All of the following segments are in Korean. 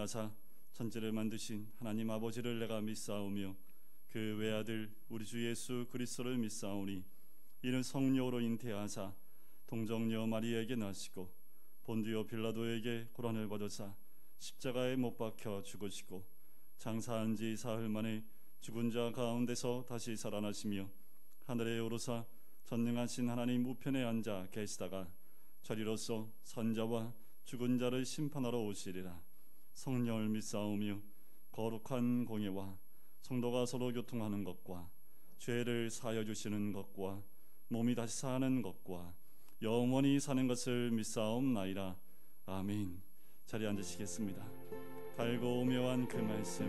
행하사 천지를 만드신 하나님 아버지를 내가 믿사오며 그 외아들 우리 주 예수 그리스도를 믿사오니 이는 성령으로 잉태하사 동정녀 마리아에게 나시고 본디오 빌라도에게 고난을 받으사 십자가에 못 박혀 죽으시고 장사한 지 사흘 만에 죽은 자 가운데서 다시 살아나시며 하늘에 오르사 전능하신 하나님 우편에 앉아 계시다가 저리로서 선자와 죽은 자를 심판하러 오시리라. 성령을 믿사오며 거룩한 공예와 성도가 서로 교통하는 것과 죄를 사하여 주시는 것과 몸이 다시 사는 것과 영원히 사는 것을 믿사옵나이다. 아멘. 자리에 앉으시겠습니다. 달고 오묘한 그 말씀,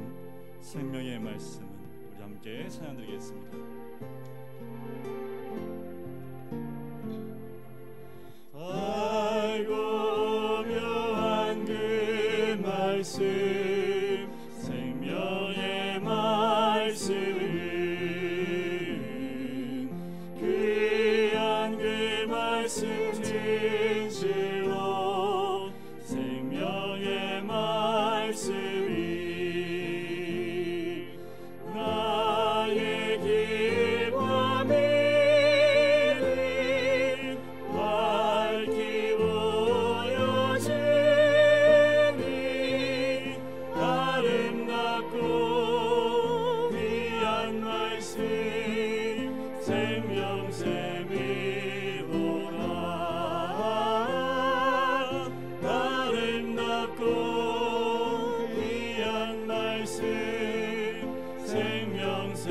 생명의 말씀은 우리 함께 찬양드리겠습니다. 달고 오묘한 그 말씀, 생명의 말씀은 귀한 그 말씀 진실로 생명의 말씀이 나의 길과 미를 밝히 보여주니 아름답고 귀한 말씀 생명샘이로라. 아름답고 귀한 말씀 생명샘이로다.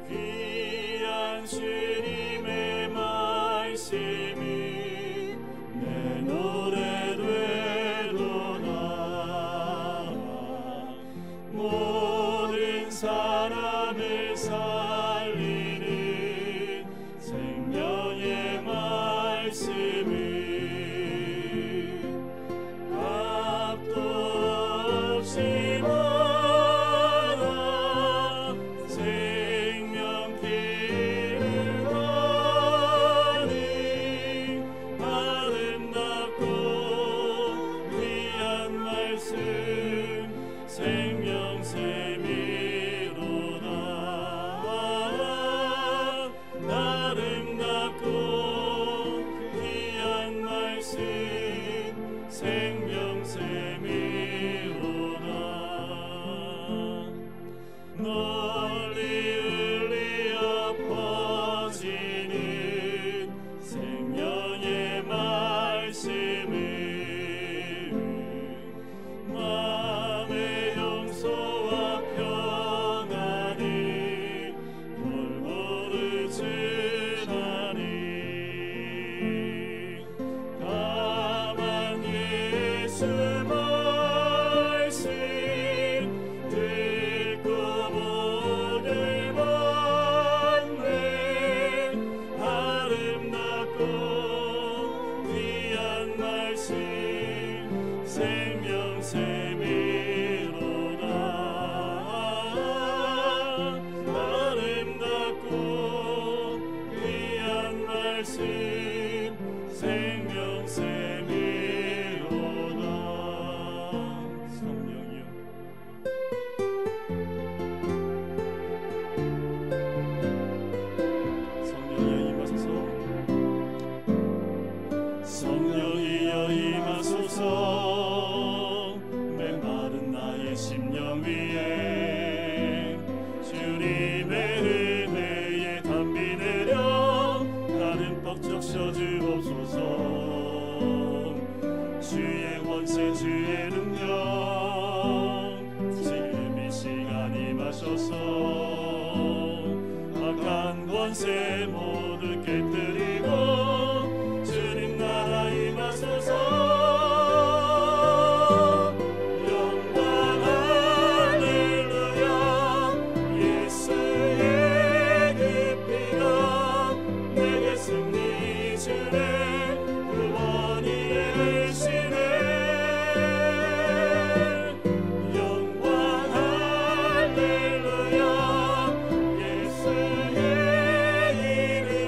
귀한 주님의 말씀이 내 노래 되도다. 모든 사람을 살리는 생명의 말씀을 값도 없이 받아 생명길을 가니 아름답고 귀한 말씀 생명샘이로다. 아름답고 귀한 말씀 생명샘이로다. 널리 울리어 퍼지는 생명의 말씀을 마음의 용서와 평안을 골고루 주나니 다만 예수 말씀 듣고 복을 받네. 아름답고 귀한 말씀 생명샘이로다. 아름답고 귀한 말씀 생명샘이로다. 성령이여 성령이여 임하소서. 성령이여 임하소서. 메마른 나의 심령 위에 주님의 은혜의 담비 내려 나는 뻑적 주옵소서. 주의 권세 주의 능력 지금 이 시간 임하소서. 악한 권세 모두 깨뜨리고 주님 나라 임하소서. 영광 할렐루야. 예수의 그 피가 내게 승리 주네. 구원이 되시네. 영광 할렐루야. 예수의 이름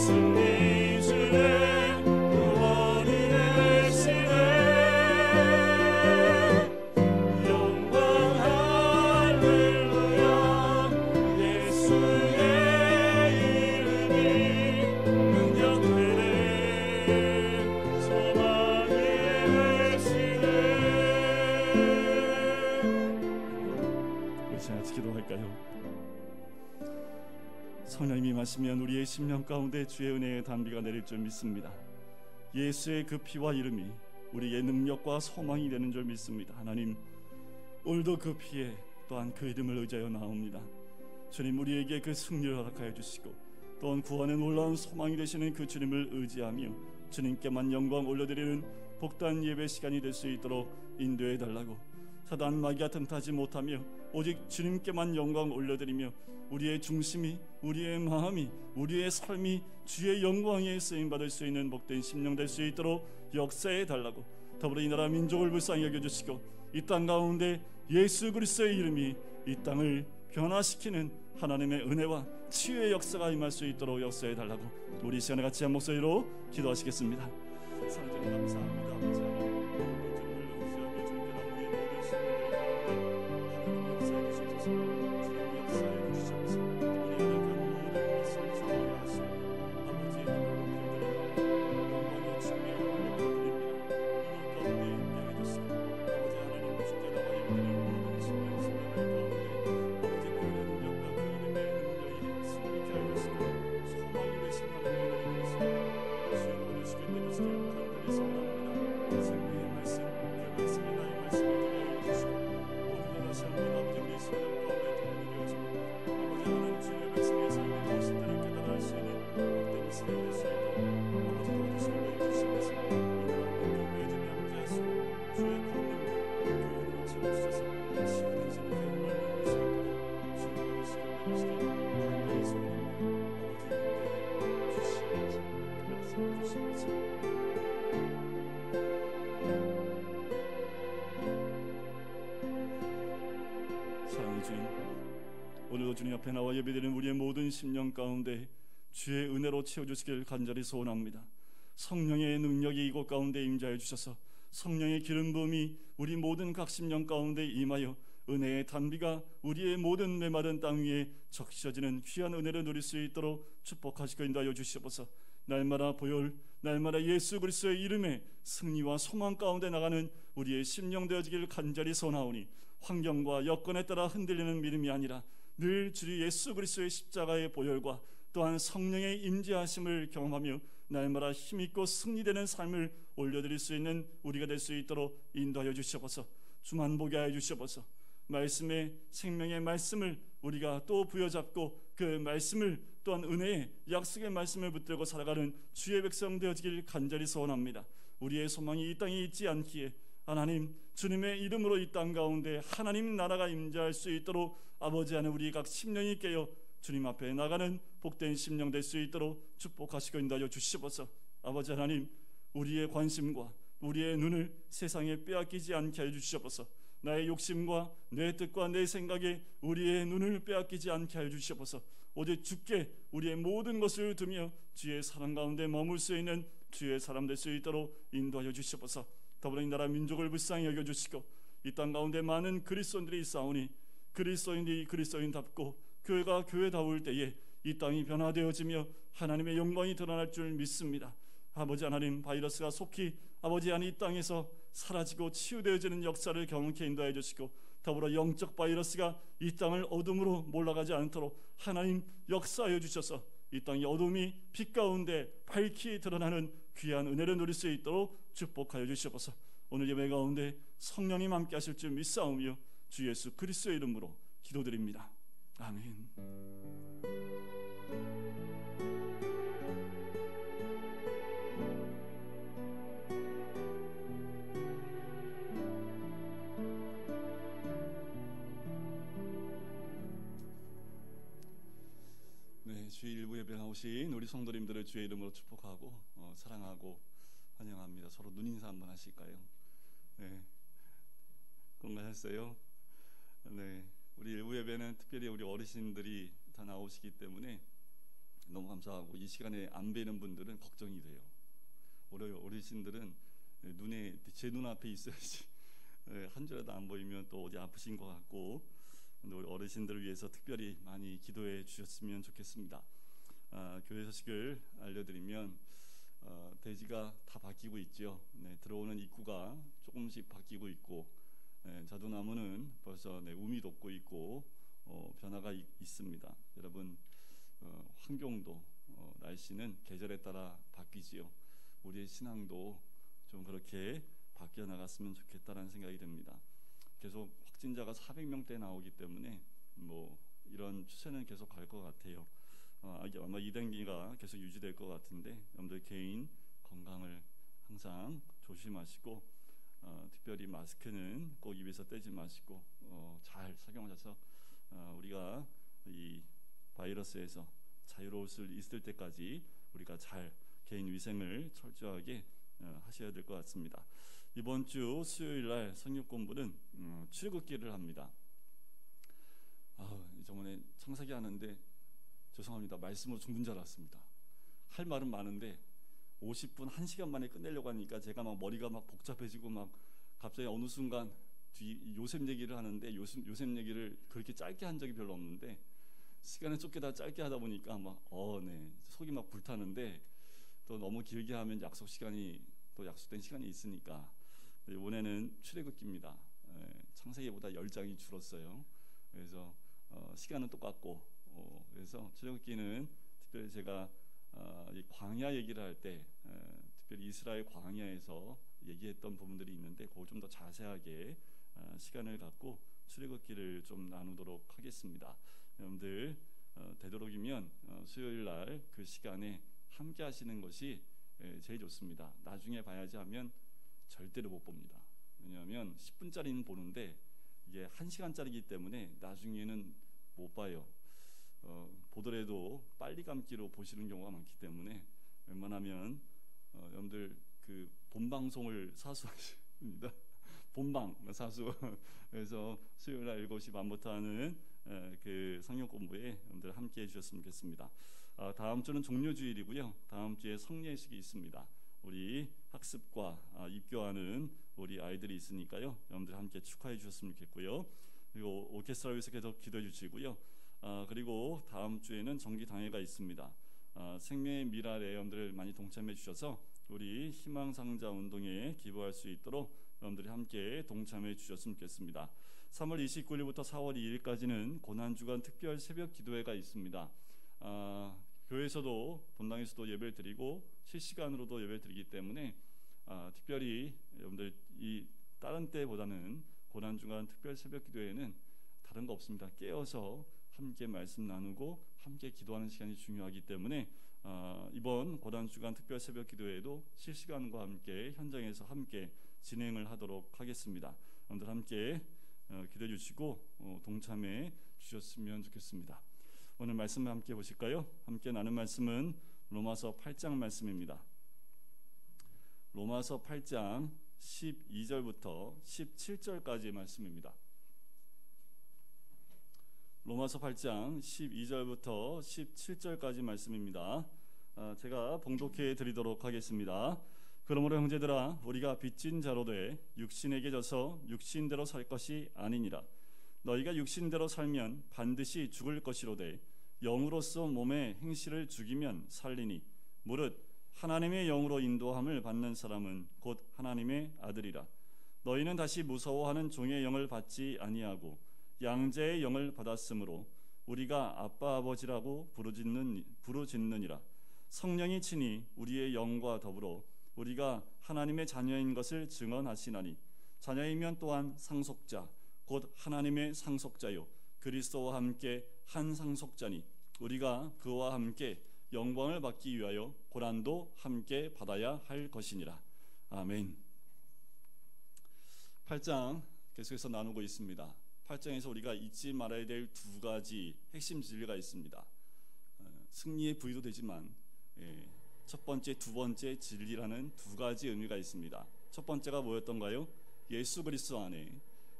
승리 주는 구원이 되시네 영광 할렐루야 예수의 이름이 능력되네 소망이 되시네 우리 같이 기도할까요? 성령님이 임하시면 우리의 심령 가운데 주의 은혜의 단비가 내릴 줄 믿습니다. 예수의 그 피와 이름이 우리의 능력과 소망이 되는 줄 믿습니다. 하나님, 오늘도 그 피에 또한 그 이름을 의지하여 나옵니다. 주님, 우리에게 그 승리를 허락하여 주시고 또한 구원의 놀라운 소망이 되시는 그 주님을 의지하며 주님께만 영광 올려드리는 복된 예배 시간이 될 수 있도록 인도해 달라고, 사단 마귀가 틈타지 못하며 오직 주님께만 영광 올려드리며 우리의 중심이, 우리의 마음이, 우리의 삶이 주의 영광에 쓰임받을 수 있는 복된 심령 될 수 있도록 역사해 달라고, 더불어 이 나라 민족을 불쌍히 여겨주시고 이 땅 가운데 예수 그리스도의 이름이 이 땅을 변화시키는 하나님의 은혜와 치유의 역사가 임할 수 있도록 역사해 달라고, 우리 시간에 같이 한 목소리로 기도하시겠습니다. 사랑주님 감사합니다. 아버지 하나님, 사랑의 주님, 오늘도 주님 앞에 나와 예배드리는 우리의 모든 심령 가운데 주의 은혜로 채워주시길 간절히 소원합니다. 성령의 능력이 이곳 가운데 임재하여 주셔서 성령의 기름 부음이 우리 모든 각 심령 가운데 임하여 은혜의 단비가 우리의 모든 메마른 땅 위에 적셔지는 귀한 은혜를 누릴 수 있도록 축복하시고 인도하여 주시옵소서. 날마다 보혈, 날마다 예수 그리스도의 이름에 승리와 소망 가운데 나가는 우리의 심령 되어지길 간절히 소원하오니, 환경과 여건에 따라 흔들리는 믿음이 아니라 늘 주 예수 그리스도의 십자가의 보혈과 또한 성령의 임재하심을 경험하며 날마다 힘있고 승리되는 삶을 올려드릴 수 있는 우리가 될 수 있도록 인도하여 주시옵소서. 주만 보게 하여 주시옵소서. 말씀의 생명의 말씀을 우리가 또 부여잡고 그 말씀을 또한 은혜의 약속의 말씀을 붙들고 살아가는 주의 백성 되어지길 간절히 소원합니다. 우리의 소망이 이 땅에 있지 않기에 하나님, 주님의 이름으로 이 땅 가운데 하나님 나라가 임재할 수 있도록 아버지 안에 우리 각 심령이 깨어 주님 앞에 나가는 복된 심령 될 수 있도록 축복하시고 인도하여 주시옵소서. 아버지 하나님, 우리의 관심과 우리의 눈을 세상에 빼앗기지 않게 하여 주시옵소서. 나의 욕심과 내 뜻과 내 생각에 우리의 눈을 빼앗기지 않게 하여 주시옵소서. 오직 주께 우리의 모든 것을 두며 주의 사랑 가운데 머물 수 있는 주의 사람 될 수 있도록 인도하여 주시옵소서. 더불어 이 나라 민족을 불쌍히 여겨주시고 이 땅 가운데 많은 그리스도인들이 있사오니 그리스도인들이 그리스도인답고 교회가 교회다울 때에 이 땅이 변화되어지며 하나님의 영광이 드러날 줄 믿습니다. 아버지 하나님, 바이러스가 속히 아버지 하나님 이 땅에서 사라지고 치유되어지는 역사를 경험케 인도해 주시고, 더불어 영적 바이러스가 이 땅을 어둠으로 몰아가지 않도록 하나님 역사하여 주셔서 이 땅의 어둠이 빛 가운데 밝히 드러나는 귀한 은혜를 누릴 수 있도록 축복하여 주시옵소서. 오늘 예배 가운데 성령님 함께 하실 줄 믿사오며 주 예수 그리스도의 이름으로 기도드립니다. 아멘. 네, 주의 일부 예배 나오신 우리 성도님들을 주의 이름으로 축복하고 사랑하고 환영합니다. 서로 눈인사 한번 하실까요? 네, 건강하셨어요? 네, 우리 일부 예배는 특별히 우리 어르신들이 다 나오시기 때문에 너무 감사하고, 이 시간에 안 뵈는 분들은 걱정이 돼요. 어르신들은 눈에 제 눈앞에 있어야지 한 주라도 안 보이면 또 어디 아프신 것 같고, 우리 어르신들을 위해서 특별히 많이 기도해 주셨으면 좋겠습니다. 교회 소식을 알려드리면 대지가 다 바뀌고 있죠. 들어오는 입구가 조금씩 바뀌고 있고, 자두나무는 벌써 우미 돋고 있고 변화가 있습니다. 여러분, 환경도 날씨는 계절에 따라 바뀌지요. 우리의 신앙도 좀 그렇게 바뀌어 나갔으면 좋겠다라는 생각이 듭니다. 계속 확진자가 400명대 나오기 때문에 이런 추세는 계속 갈 것 같아요. 아마 이 단계가 계속 유지될 것 같은데, 여러분들 개인 건강을 항상 조심하시고, 특별히 마스크는 꼭 입에서 떼지 마시고 잘 착용하셔서 우리가 이 바이러스에서 자유로울 수 있을 때까지 우리가 잘 개인 위생을 철저하게 하셔야 될 것 같습니다. 이번 주 수요일 날 성경 공부는 출애굽기를 합니다. 저번에 창세기 하는데 죄송합니다. 말씀으로 죽는 줄 알았습니다. 할 말은 많은데 50분 1시간 만에 끝내려고 하니까 제가 머리가 복잡해지고 갑자기 어느 순간 요셉 얘기를 하는데 요셉 얘기를 그렇게 짧게 한 적이 별로 없는데, 시간을 쫓기다 짧게 하다 보니까 속이 불타는데, 또 너무 길게 하면 약속된 시간이 있으니까 이번에는 출애굽기입니다. 창세기보다 10장이 줄었어요. 그래서 시간은 똑같고, 그래서 출애굽기는 특별히 제가 이 광야 얘기를 할 때 특별히 이스라엘 광야에서 얘기했던 부분들이 있는데, 그걸 좀 더 자세하게 시간을 갖고 출애굽기를 좀 나누도록 하겠습니다. 여러분들 되도록이면 수요일 날 그 시간에 함께 하시는 것이 제일 좋습니다. 나중에 봐야지 하면 절대로 못 봅니다. 왜냐하면 10분짜리는 보는데 이게 1시간짜리이기 때문에 나중에는 못 봐요. 보더라도 빨리 감기로 보시는 경우가 많기 때문에 웬만하면 여러분들 그 본방송을 사수하십니다. 본방 사수. 그래서 수요일 날 7시 반부터 하는 그 성경 공부에 여러분들 함께 해주셨으면 좋겠습니다. 다음 주는 종료주일이고요. 다음 주에 성례식이 있습니다. 우리 학습과 입교하는 우리 아이들이 있으니까요. 여러분들 함께 축하해 주셨으면 좋겠고요. 그리고 오케스트라 위해서 계속 기도해 주시고요. 그리고 다음 주에는 정기 당회가 있습니다. 생명의 미랄에 여러분들 많이 동참해 주셔서 우리 희망상자 운동에 기부할 수 있도록 여러분들이 함께 동참해 주셨으면 좋겠습니다. 3월 29일부터 4월 2일까지는 고난주간 특별 새벽 기도회가 있습니다. 교회에서도 본당에서도 예배를 드리고 실시간으로도 예배를 드리기 때문에 특별히 여러분들 이 다른 때보다는 고난주간 특별 새벽 기도회는 다른 거 없습니다. 깨어서 함께 말씀 나누고 함께 기도하는 시간이 중요하기 때문에 이번 고난주간 특별 새벽 기도회도 실시간과 함께 현장에서 함께 진행을 하도록 하겠습니다. 여러분들 함께 기도해 주시고 동참해 주셨으면 좋겠습니다. 오늘 말씀을 함께 보실까요? 함께 나눈 말씀은 로마서 8장 말씀입니다. 로마서 8장 12절부터 17절까지의 말씀입니다. 로마서 8장 12절부터 17절까지 말씀입니다. 제가 봉독해 드리도록 하겠습니다. 그러므로 형제들아, 우리가 빚진 자로 돼 육신에게 져서 육신대로 살 것이 아니니라. 너희가 육신대로 살면 반드시 죽을 것이로되 영으로서 몸의 행실을 죽이면 살리니, 무릇 하나님의 영으로 인도함을 받는 사람은 곧 하나님의 아들이라. 너희는 다시 무서워하는 종의 영을 받지 아니하고 양자의 영을 받았으므로 우리가 아빠 아버지라고 부르짖느니라. 성령이 친히 우리의 영과 더불어 우리가 하나님의 자녀인 것을 증언하시나니, 자녀이면 또한 상속자 곧 하나님의 상속자요 그리스도와 함께 한 상속자니, 우리가 그와 함께 영광을 받기 위하여 고난도 함께 받아야 할 것이니라. 아멘. 8장 계속해서 나누고 있습니다. 8장에서 우리가 잊지 말아야 될 두 가지 핵심 진리가 있습니다. 승리의 부위도 되지만 첫 번째, 두 번째 진리라는 두 가지 의미가 있습니다. 첫 번째가 뭐였던가요? 예수 그리스도 안에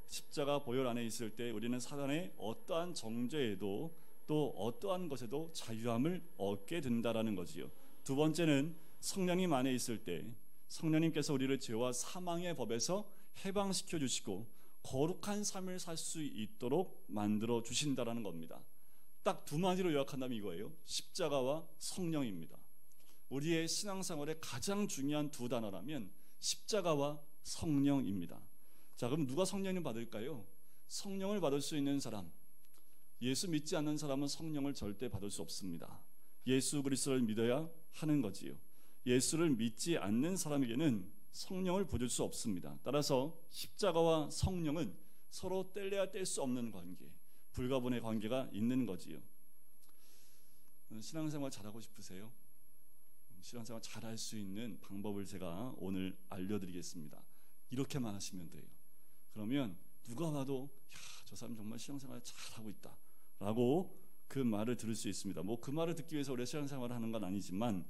십자가 보혈 안에 있을 때 우리는 사단의 어떠한 정죄에도 또 어떠한 것에도 자유함을 얻게 된다라는 거지요. 두 번째는 성령님 안에 있을 때 성령님께서 우리를 죄와 사망의 법에서 해방시켜 주시고 거룩한 삶을 살 수 있도록 만들어 주신다라는 겁니다. 딱 두 마디로 요약한다면 이거예요. 십자가와 성령입니다. 우리의 신앙생활의 가장 중요한 두 단어라면 십자가와 성령입니다. 자, 그럼 누가 성령을 받을까요? 성령을 받을 수 있는 사람, 예수 믿지 않는 사람은 성령을 절대 받을 수 없습니다. 예수 그리스도를 믿어야 하는 거지요. 예수를 믿지 않는 사람에게는 성령을 부을 수 없습니다. 따라서 십자가와 성령은 서로 뗄래야 뗄 수 없는 관계, 불가분의 관계가 있는 거지요. 신앙생활 잘하고 싶으세요? 신앙생활 잘할 수 있는 방법을 제가 오늘 알려드리겠습니다. 이렇게만 하시면 돼요. 그러면 누가 봐도 야, 저 사람 정말 신앙생활 잘하고 있다 라고 그 말을 들을 수 있습니다. 뭐 그 말을 듣기 위해서 우리가 신앙생활을 하는 건 아니지만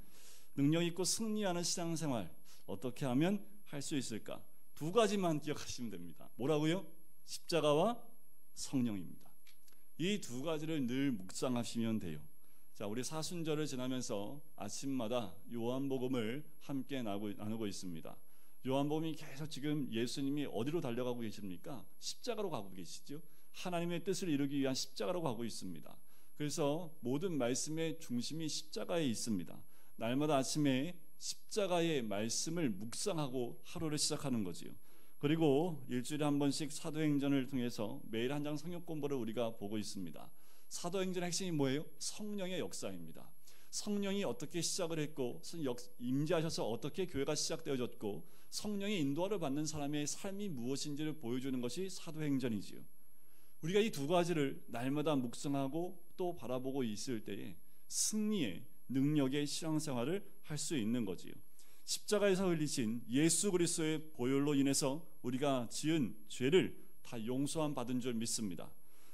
능력 있고 승리하는 신앙생활 어떻게 하면 할 수 있을까? 두 가지만 기억하시면 됩니다. 뭐라고요? 십자가와 성령입니다. 이 두 가지를 늘 묵상하시면 돼요. 자, 우리 사순절을 지나면서 아침마다 요한복음을 함께 나누고 있습니다. 요한복음이 계속 지금 예수님이 어디로 달려가고 계십니까? 십자가로 가고 계시죠. 하나님의 뜻을 이루기 위한 십자가로 가고 있습니다. 그래서 모든 말씀의 중심이 십자가에 있습니다. 날마다 아침에 십자가의 말씀을 묵상하고 하루를 시작하는 거지요. 그리고 일주일에 한 번씩 사도행전을 통해서 매일 한 장 성경 공부를 우리가 보고 있습니다. 사도행전의 핵심이 뭐예요? 성령의 역사입니다. 성령이 어떻게 시작을 했고 임재하셔서 어떻게 교회가 시작되어졌고 성령의 인도를 받는 사람의 삶이 무엇인지를 보여주는 것이 사도행전이지요. 우리가 이 두 가지를 날마다 묵상하고 또 바라보고 있을 때에 승리의 능력의 신앙생활을 할 수 있는 거지요. 십자가에서 흘리신 예수 그리스도의 보혈로 인해서 우리가 지은 죄를 다 용서함 받은 줄 믿습니다.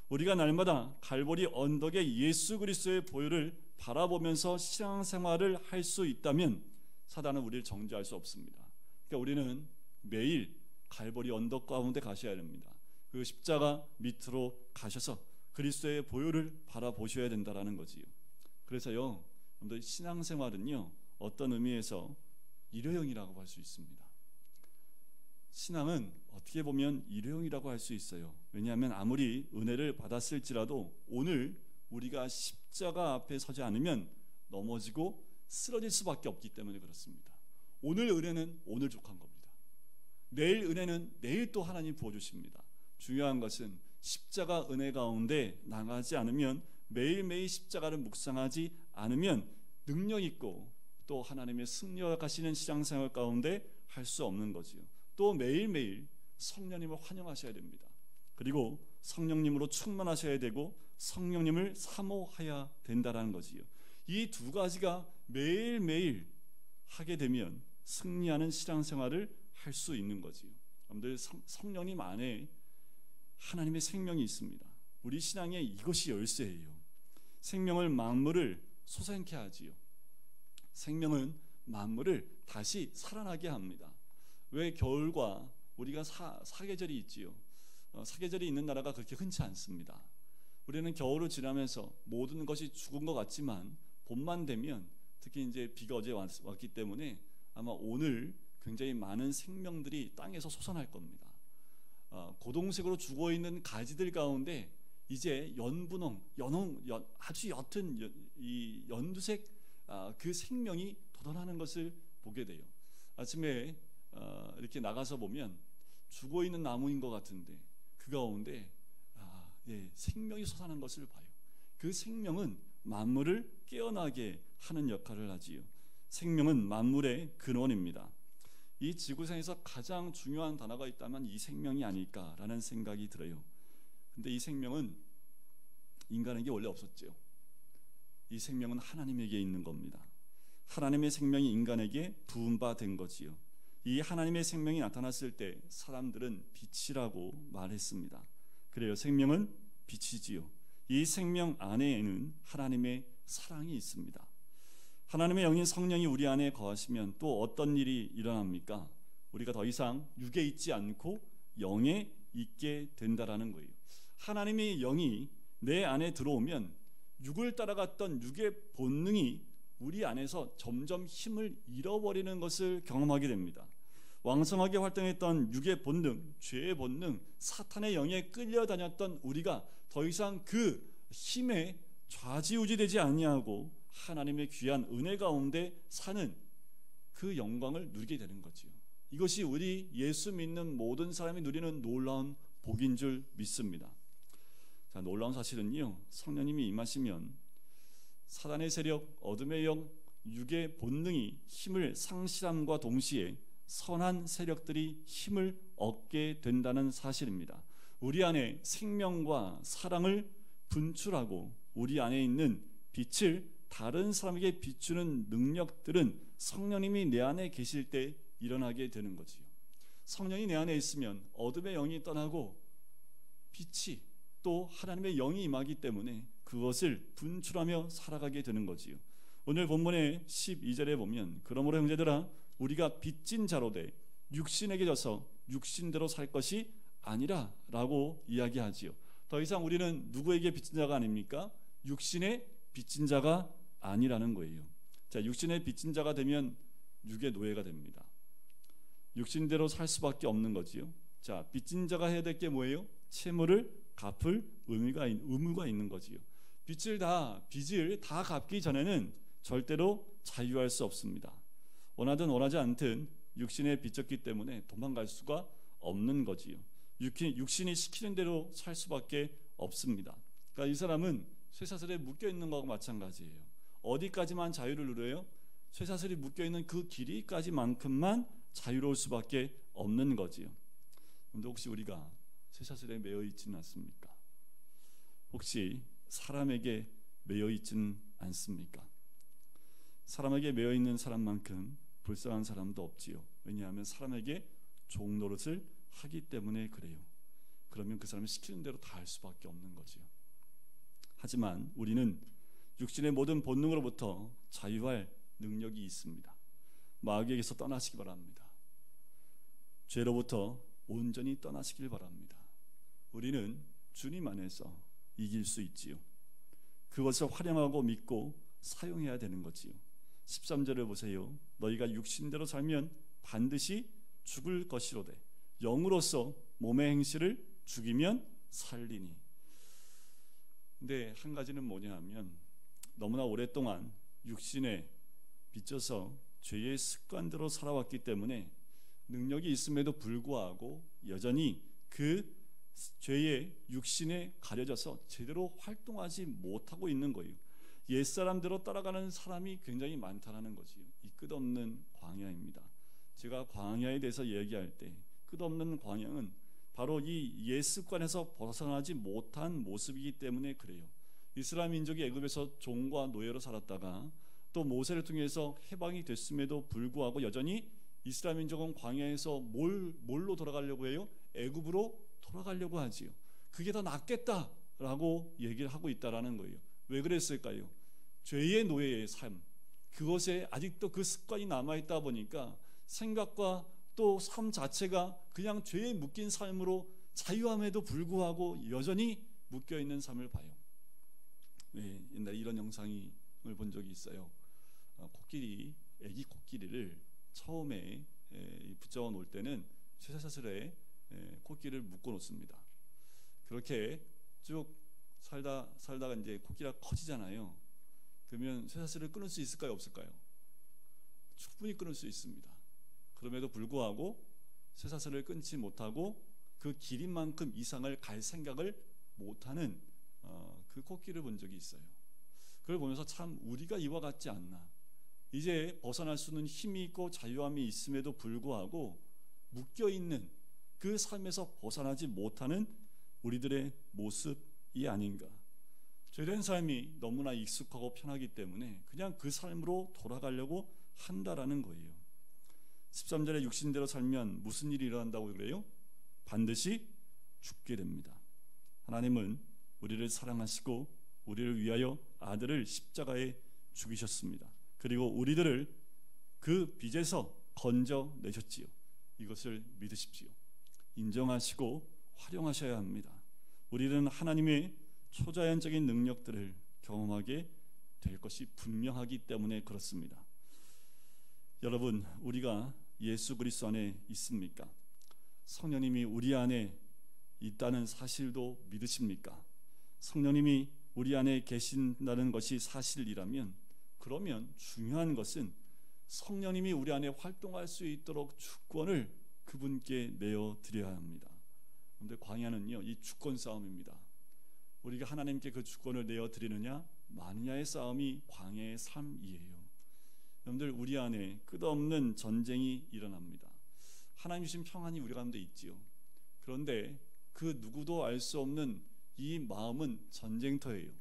우리가 날마다 갈보리 언덕에 예수 그리스도의 보혈을 바라보면서 신앙생활을 할 수 있다면 사단은 우리를 정죄할 수 없습니다. 그러니까 우리는 매일 갈보리 언덕 가운데 가셔야 됩니다. 그 십자가 밑으로 가셔서 그리스도의 보혈을 바라보셔야 된다라는 거지요. 그래서요, 여러분들 신앙생활은요 어떤 의미에서 일회용이라고 할 수 있습니다. 신앙은 어떻게 보면 일회용이라고 할 수 있어요. 왜냐하면 아무리 은혜를 받았을지라도 오늘 우리가 십자가 앞에 서지 않으면 넘어지고 쓰러질 수밖에 없기 때문에 그렇습니다. 오늘 은혜는 오늘 족한 겁니다. 내일 은혜는 내일 또 하나님 부어주십니다. 중요한 것은 십자가 은혜 가운데 나가지 않으면, 매일매일 십자가를 묵상하지 않으면 능력 있고 또 하나님의 승리하시는 신앙생활 가운데 할 수 없는 거지요. 또 매일매일 성령님을 환영하셔야 됩니다. 그리고 성령님으로 충만하셔야 되고 성령님을 사모해야 된다라는 거지요. 이 두 가지가 매일매일 하게 되면 승리하는 신앙생활을 할 수 있는 거지요. 여러분들 성령님 안에 하나님의 생명이 있습니다. 우리 신앙에 이것이 열쇠예요. 생명을 만물을 솟아나게 하지요. 생명은 만물을 다시 살아나게 합니다. 왜 겨울과 우리가 사계절이 있지요. 사계절이 있는 나라가 그렇게 흔치 않습니다. 우리는 겨울을 지나면서 모든 것이 죽은 것 같지만 봄만 되면, 특히 이제 비가 어제 왔기 때문에 아마 오늘 굉장히 많은 생명들이 땅에서 솟아날 겁니다. 고동색으로 죽어 있는 가지들 가운데 이제 아주 옅은 이 연두색 그 생명이 돋아나는 것을 보게 돼요. 아침에 이렇게 나가서 보면 죽어 있는 나무인 것 같은데 그 가운데 생명이 솟아나는 것을 봐요. 그 생명은 만물을 깨어나게 하는 역할을 하지요. 생명은 만물의 근원입니다. 이 지구상에서 가장 중요한 단어가 있다면 이 생명이 아닐까라는 생각이 들어요. 근데 이 생명은 인간에게 원래 없었죠. 이 생명은 하나님에게 있는 겁니다. 하나님의 생명이 인간에게 부은 바 된 거지요. 이 하나님의 생명이 나타났을 때 사람들은 빛이라고 말했습니다. 그래요. 생명은 빛이지요. 이 생명 안에는 하나님의 사랑이 있습니다. 하나님의 영인 성령이 우리 안에 거하시면 또 어떤 일이 일어납니까? 우리가 더 이상 육에 있지 않고 영에 있게 된다라는 거예요. 하나님의 영이 내 안에 들어오면 육을 따라갔던 육의 본능이 우리 안에서 점점 힘을 잃어버리는 것을 경험하게 됩니다. 왕성하게 활동했던 육의 본능, 죄의 본능, 사탄의 영에 끌려다녔던 우리가 더 이상 그 힘에 좌지우지되지 아니하고 하나님의 귀한 은혜 가운데 사는 그 영광을 누리게 되는 거지요. 이것이 우리 예수 믿는 모든 사람이 누리는 놀라운 복인 줄 믿습니다. 자, 놀라운 사실은요, 성령님이 임하시면 사단의 세력, 어둠의 영, 육의 본능이 힘을 상실함과 동시에 선한 세력들이 힘을 얻게 된다는 사실입니다. 우리 안에 생명과 사랑을 분출하고 우리 안에 있는 빛을 다른 사람에게 비추는 능력들은 성령님이 내 안에 계실 때 일어나게 되는 거지요. 성령이 내 안에 있으면 어둠의 영이 떠나고 빛이 또 하나님의 영이 임하기 때문에 그것을 분출하며 살아가게 되는 거지요. 오늘 본문의 12절에 보면 그러므로 형제들아 우리가 빚진 자로 돼 육신에게 져서 육신대로 살 것이 아니라 라고 이야기하지요. 더 이상 우리는 누구에게 빚진 자가 아닙니까? 육신의 빚진 자가 아니라는 거예요. 자, 육신의 빚진 자가 되면 육의 노예가 됩니다. 육신대로 살 수밖에 없는 거지요. 자, 빚진 자가 해야 될 게 뭐예요? 채무를 갚을 의무가 있는 거지요. 빚을 다 갚기 전에는 절대로 자유할 수 없습니다. 원하든 원하지 않든 육신에 빚졌기 때문에 도망갈 수가 없는 거지요. 육신이 시키는 대로 살 수밖에 없습니다. 그러니까 이 사람은 쇠사슬에 묶여 있는 것과 마찬가지예요. 어디까지만 자유를 누려요? 쇠사슬이 묶여 있는 그 길이까지만큼만 자유로울 수밖에 없는 거지요. 그런데 혹시 우리가 쇠사슬에 매여 있지는 않습니까? 혹시 사람에게 매여 있지는 않습니까? 사람에게 매여 있는 사람만큼 불쌍한 사람도 없지요. 왜냐하면 사람에게 종노릇을 하기 때문에 그래요. 그러면 그 사람이 시키는 대로 다 할 수밖에 없는 거지요. 하지만 우리는 육신의 모든 본능으로부터 자유할 능력이 있습니다. 마귀에게서 떠나시기 바랍니다. 죄로부터 온전히 떠나시길 바랍니다. 우리는 주님 안에서 이길 수 있지요. 그것을 활용하고 믿고 사용해야 되는 거지요. 13절을 보세요. 너희가 육신대로 살면 반드시 죽을 것이로되 영으로서 몸의 행실을 죽이면 살리니. 근데 한 가지는 뭐냐 하면 너무나 오랫동안 육신에 빚져서 죄의 습관대로 살아왔기 때문에 능력이 있음에도 불구하고 여전히 그 죄의 육신에 가려져서 제대로 활동하지 못하고 있는 거예요. 옛사람대로 따라가는 사람이 굉장히 많다는 거지요. 이 끝없는 광야입니다. 제가 광야에 대해서 얘기할 때 끝없는 광야는 바로 이 옛 습관에서 벗어나지 못한 모습이기 때문에 그래요. 이스라엘 민족이 애굽에서 종과 노예로 살았다가 또 모세를 통해서 해방이 됐음에도 불구하고 여전히 이스라엘 민족은 광야에서 뭘로 돌아가려고 해요? 애굽으로 돌아가려고 하지요. 그게 더 낫겠다라고 얘기를 하고 있다라는 거예요. 왜 그랬을까요? 죄의 노예의 삶, 그것에 아직도 그 습관이 남아있다 보니까 생각과 또 삶 자체가 그냥 죄에 묶인 삶으로 자유함에도 불구하고 여전히 묶여있는 삶을 봐요. 네, 옛날에 이런 영상을 본 적이 있어요. 애기 코끼리를 처음에 붙여 놓을 때는 쇠사슬에 코끼리를 묶어 놓습니다. 그렇게 쭉 살다가 이제 코끼리가 커지잖아요. 그러면 쇠사슬을 끊을 수 있을까요, 없을까요? 충분히 끊을 수 있습니다. 그럼에도 불구하고 쇠사슬을 끊지 못하고 그 길인 만큼 이상을 갈 생각을 못하는 그 코끼리를 본 적이 있어요. 그걸 보면서 참 우리가 이와 같지 않나. 이제 벗어날 수는 힘이 있고 자유함이 있음에도 불구하고 묶여있는 그 삶에서 벗어나지 못하는 우리들의 모습이 아닌가. 죄된 삶이 너무나 익숙하고 편하기 때문에 그냥 그 삶으로 돌아가려고 한다라는 거예요. 13절에 육신대로 살면 무슨 일이 일어난다고 그래요? 반드시 죽게 됩니다. 하나님은 우리를 사랑하시고 우리를 위하여 아들을 십자가에 죽이셨습니다. 그리고 우리들을 그 빚에서 건져내셨지요. 이것을 믿으십시오. 인정하시고 활용하셔야 합니다. 우리는 하나님의 초자연적인 능력들을 경험하게 될 것이 분명하기 때문에 그렇습니다. 여러분, 우리가 예수 그리스도 안에 있습니까? 성령님이 우리 안에 있다는 사실도 믿으십니까? 성령님이 우리 안에 계신다는 것이 사실이라면, 그러면 중요한 것은 성령님이 우리 안에 활동할 수 있도록 주권을 그분께 내어드려야 합니다. 그런데 광야는요, 이 주권 싸움입니다. 우리가 하나님께 그 주권을 내어드리느냐 마느냐의 싸움이 광야의 삶이에요. 여러분들, 우리 안에 끝없는 전쟁이 일어납니다. 하나님 주신 평안이 우리 가운데 있지요. 그런데 그 누구도 알 수 없는 이 마음은 전쟁터예요.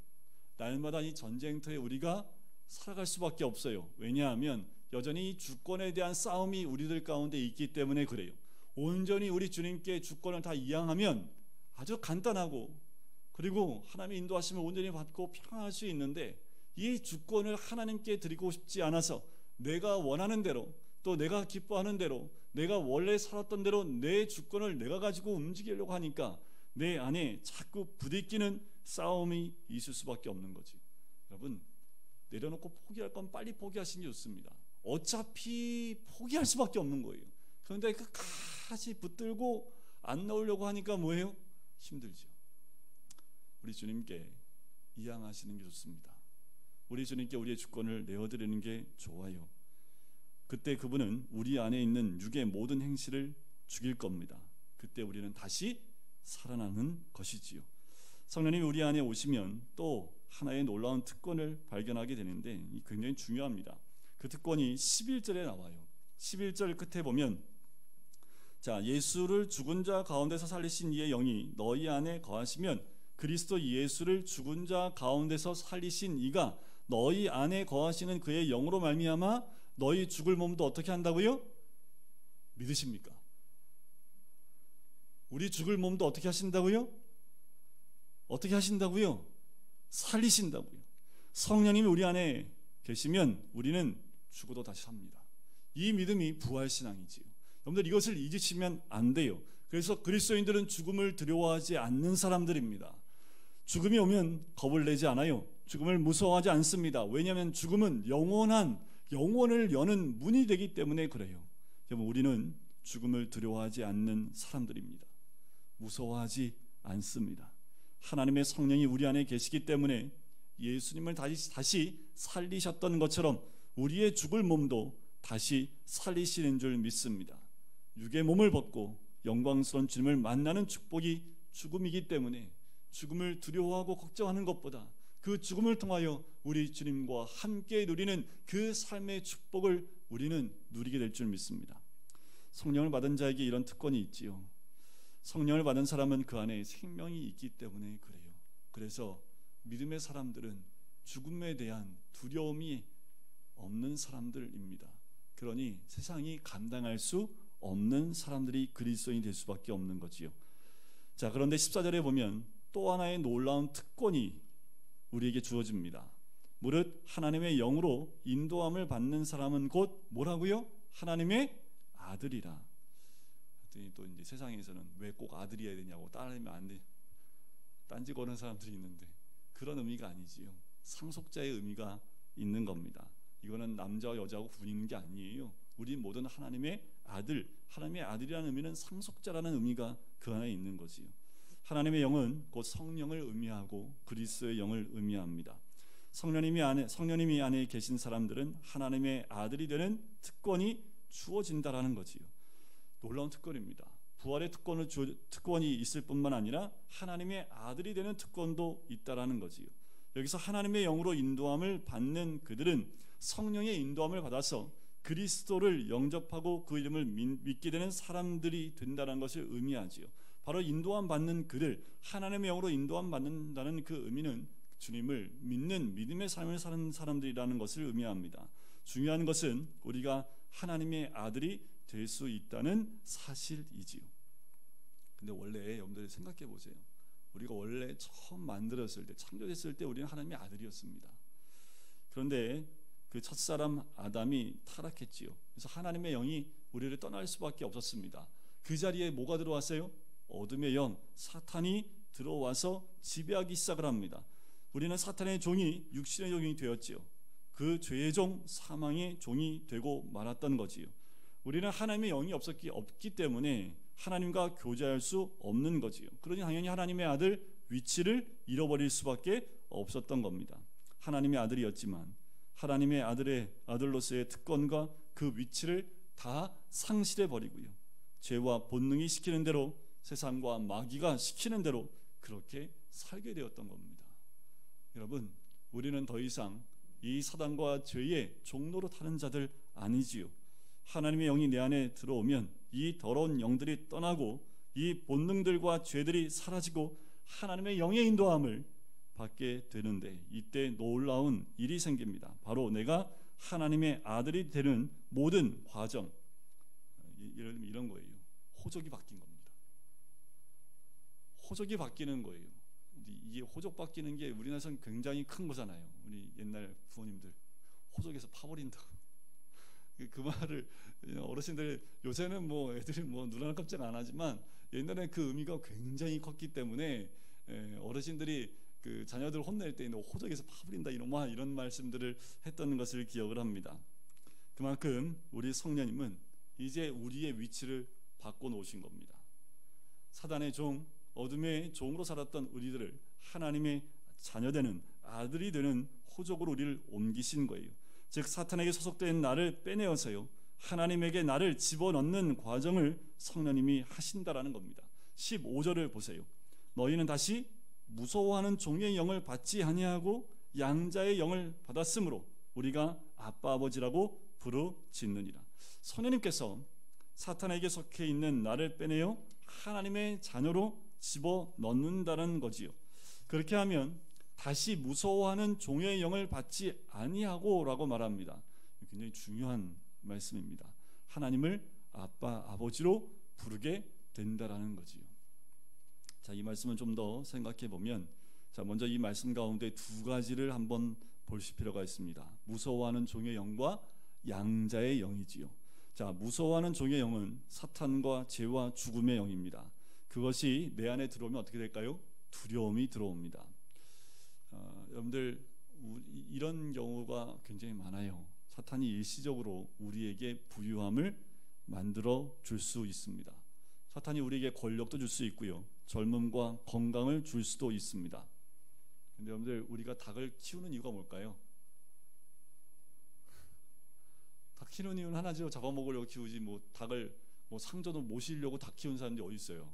날마다 이 전쟁터에 우리가 살아갈 수밖에 없어요. 왜냐하면 여전히 이 주권에 대한 싸움이 우리들 가운데 있기 때문에 그래요. 온전히 우리 주님께 주권을 다 이양하면 아주 간단하고, 그리고 하나님의 인도하심을 온전히 받고 평안할 수 있는데, 이 주권을 하나님께 드리고 싶지 않아서 내가 원하는 대로, 또 내가 기뻐하는 대로, 내가 원래 살았던 대로 내 주권을 내가 가지고 움직이려고 하니까 내 안에 자꾸 부딪히는 싸움이 있을 수밖에 없는 거지. 여러분, 내려놓고 포기할 건 빨리 포기하시는 게 좋습니다. 어차피 포기할 수밖에 없는 거예요. 그런데 끝까지 붙들고 안 나오려고 하니까 뭐예요? 힘들죠. 우리 주님께 이양하시는 게 좋습니다. 우리 주님께 우리의 주권을 내어드리는 게 좋아요. 그때 그분은 우리 안에 있는 육의 모든 행실을 죽일 겁니다. 그때 우리는 다시 살아나는 것이지요. 성령님이 우리 안에 오시면 또 하나의 놀라운 특권을 발견하게 되는데, 이 굉장히 중요합니다. 그 특권이 11절에 나와요. 11절 끝에 보면, 자, 예수를 죽은 자 가운데서 살리신 이의 영이 너희 안에 거하시면 그리스도 예수를 죽은 자 가운데서 살리신 이가 너희 안에 거하시는 그의 영으로 말미암아 너희 죽을 몸도 어떻게 한다고요? 믿으십니까? 우리 죽을 몸도 어떻게 하신다고요? 어떻게 하신다고요? 살리신다고요. 성령님이 우리 안에 계시면 우리는 죽어도 다시 삽니다. 이 믿음이 부활신앙이지요. 여러분들, 이것을 잊으시면 안 돼요. 그래서 그리스도인들은 죽음을 두려워하지 않는 사람들입니다. 죽음이 오면 겁을 내지 않아요. 죽음을 무서워하지 않습니다. 왜냐하면 죽음은 영원을 여는 문이 되기 때문에 그래요. 여러분, 우리는 죽음을 두려워하지 않는 사람들입니다. 무서워하지 않습니다. 하나님의 성령이 우리 안에 계시기 때문에 예수님을 다시 살리셨던 것처럼 우리의 죽을 몸도 다시 살리시는 줄 믿습니다. 육의 몸을 벗고 영광스러운 주님을 만나는 축복이 죽음이기 때문에 죽음을 두려워하고 걱정하는 것보다 그 죽음을 통하여 우리 주님과 함께 누리는 그 삶의 축복을 우리는 누리게 될 줄 믿습니다. 성령을 받은 자에게 이런 특권이 있지요. 성령을 받은 사람은 그 안에 생명이 있기 때문에 그래요. 그래서 믿음의 사람들은 죽음에 대한 두려움이 없는 사람들입니다. 그러니 세상이 감당할 수 없는 사람들이 그리스도인이 될 수밖에 없는 거지요. 자, 그런데 14절에 보면 또 하나의 놀라운 특권이 우리에게 주어집니다. 무릇 하나님의 영으로 인도함을 받는 사람은 곧 뭐라고요? 하나님의 아들이라. 그랬더니 또 이제 세상에서는 왜 꼭 아들이어야 되냐고, 딸이면 안 돼, 딴지 거는 사람들이 있는데, 그런 의미가 아니지요. 상속자의 의미가 있는 겁니다. 이거는 남자와 여자하고 구분하는 게 아니에요. 우리 모든 하나님의 아들, 하나님의 아들이라는 의미는 상속자라는 의미가 그 안에 있는 거지요. 하나님의 영은 곧 성령을 의미하고 그리스도의 영을 의미합니다. 성령님이 안에 계신 사람들은 하나님의 아들이 되는 특권이 주어진다라는 거지요. 놀라운 특권입니다. 부활의 특권이 있을 뿐만 아니라 하나님의 아들이 되는 특권도 있다라는 거지요. 여기서 하나님의 영으로 인도함을 받는 그들은 성령의 인도함을 받아서 그리스도를 영접하고 그 이름을 믿게 되는 사람들이 된다는 것을 의미하지요. 바로 인도함 받는 그들, 하나님의 영으로 인도함 받는다는 그 의미는 주님을 믿는 믿음의 삶을 사는 사람들이라는 것을 의미합니다. 중요한 것은 우리가 하나님의 아들이 될 수 있다는 사실이지요. 근데 원래 여러분들이 생각해 보세요. 우리가 원래 처음 만들었을 때, 창조됐을 때 우리는 하나님의 아들이었습니다. 그런데 그 첫사람 아담이 타락했지요. 그래서 하나님의 영이 우리를 떠날 수밖에 없었습니다. 그 자리에 뭐가 들어왔어요? 어둠의 영, 사탄이 들어와서 지배하기 시작을 합니다. 우리는 사탄의 종이 육신의 종이 되었지요. 그 죄의 종, 사망의 종이 되고 말았던 거지요. 우리는 하나님의 영이 없기 때문에 하나님과 교제할 수 없는 거지요. 그러니 당연히 하나님의 아들 위치를 잃어버릴 수밖에 없었던 겁니다. 하나님의 아들이었지만 하나님의 아들로서의 특권과 그 위치를 다 상실해 버리고요. 죄와 본능이 시키는 대로, 세상과 마귀가 시키는 대로 그렇게 살게 되었던 겁니다. 여러분, 우리는 더 이상 이 사단과 죄의 종로로 타는 자들 아니지요. 하나님의 영이 내 안에 들어오면 이 더러운 영들이 떠나고 이 본능들과 죄들이 사라지고 하나님의 영의 인도함을 받게 되는데, 이때 놀라운 일이 생깁니다. 바로 내가 하나님의 아들이 되는 모든 과정, 이런 거예요. 호적이 바뀐 겁니다. 호적이 바뀌는 거예요. 이게 호적 바뀌는 게 우리나라에서는 굉장히 큰 거잖아요. 우리 옛날 부모님들 호적에서 파버린다. 그 말을 어르신들, 요새는 뭐 애들이 뭐 눈알 깜짝 안 하지만 옛날에 그 의미가 굉장히 컸기 때문에 어르신들이 그 자녀들 혼낼 때 너 호적에서 파버린다 이런 말씀들을 했던 것을 기억을 합니다. 그만큼 우리 성령님은 이제 우리의 위치를 바꿔 놓으신 겁니다. 사단의 종, 어둠의 종으로 살았던 우리들을 하나님의 자녀되는 아들이 되는 호적으로 우리를 옮기신 거예요. 즉 사탄에게 소속된 나를 빼내어서요, 하나님에게 나를 집어넣는 과정을 성령님이 하신다라는 겁니다. 15절을 보세요. 너희는 다시 무서워하는 종의 영을 받지 아니하고 양자의 영을 받았으므로 우리가 아빠 아버지라고 부르짖느니라. 성령님께서 사탄에게 속해 있는 나를 빼내어 하나님의 자녀로 집어넣는다는 거지요. 그렇게 하면 다시 무서워하는 종의 영을 받지 아니하고 라고 말합니다. 굉장히 중요한 말씀입니다. 하나님을 아빠 아버지로 부르게 된다라는 거지요. 자, 이 말씀을 좀 더 생각해 보면, 자, 먼저 이 말씀 가운데 두 가지를 한번 보실 필요가 있습니다. 무서워하는 종의 영과 양자의 영이지요. 자, 무서워하는 종의 영은 사탄과 죄와 죽음의 영입니다. 그것이 내 안에 들어오면 어떻게 될까요? 두려움이 들어옵니다. 여러분들, 이런 경우가 굉장히 많아요. 사탄이 일시적으로 우리에게 부유함을 만들어 줄 수 있습니다. 사탄이 우리에게 권력도 줄 수 있고요, 젊음과 건강을 줄 수도 있습니다. 근데 여러분들, 우리가 닭을 키우는 이유가 뭘까요? 닭 키우는 이유는 하나죠. 잡아먹으려고 키우지 뭐 닭을 뭐 상전으로 모시려고 닭 키우는 사람들이 어디 있어요?